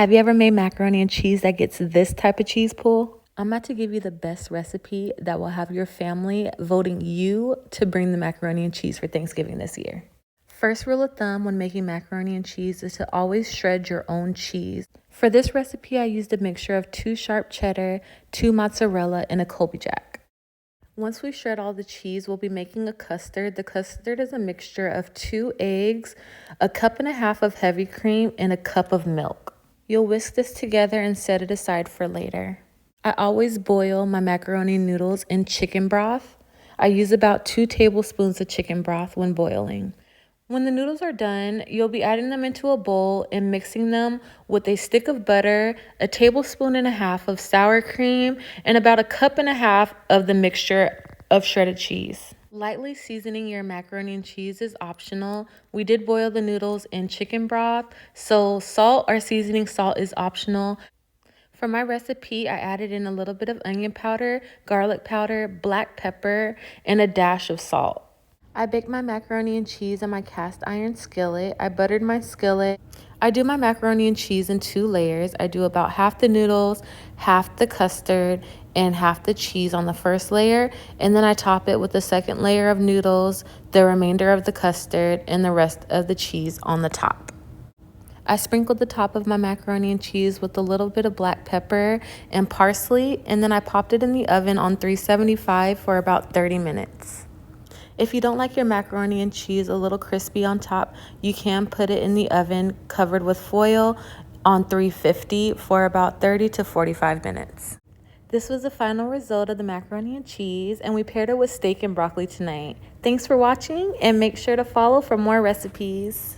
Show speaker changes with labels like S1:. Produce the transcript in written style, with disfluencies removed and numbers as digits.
S1: Have you ever made macaroni and cheese that gets this type of cheese pull? I'm about to give you the best recipe that will have your family voting you to bring the macaroni and cheese for Thanksgiving this year. First rule of thumb when making macaroni and cheese is to always shred your own cheese. For this recipe, I used a mixture of 2 sharp cheddar, 2 mozzarella, and a Colby Jack. Once we shred all the cheese, we'll be making a custard. The custard is a mixture of 2 eggs, a cup and a half of heavy cream, and a cup of milk. You'll whisk this together and set it aside for later. I always boil my macaroni noodles in chicken broth. I use about 2 tablespoons of chicken broth when boiling. When the noodles are done, you'll be adding them into a bowl and mixing them with a stick of butter, a tablespoon and a half of sour cream, and about a cup and a half of the mixture of shredded cheese. Lightly seasoning your macaroni and cheese is optional. We did boil the noodles in chicken broth, so salt or seasoning salt is optional. For my recipe, I added in a little bit of onion powder, garlic powder, black pepper, and a dash of salt. I baked my macaroni and cheese on my cast iron skillet. I buttered my skillet. I do my macaroni and cheese in 2 layers. I do about half the noodles, half the custard, and half the cheese on the first layer. And then I top it with the second layer of noodles, the remainder of the custard, and the rest of the cheese on the top. I sprinkled the top of my macaroni and cheese with a little bit of black pepper and parsley, and then I popped it in the oven on 375 for about 30 minutes. If you don't like your macaroni and cheese a little crispy on top, you can put it in the oven covered with foil on 350 for about 30 to 45 minutes. This was the final result of the macaroni and cheese, and we paired it with steak and broccoli tonight. Thanks for watching, and make sure to follow for more recipes.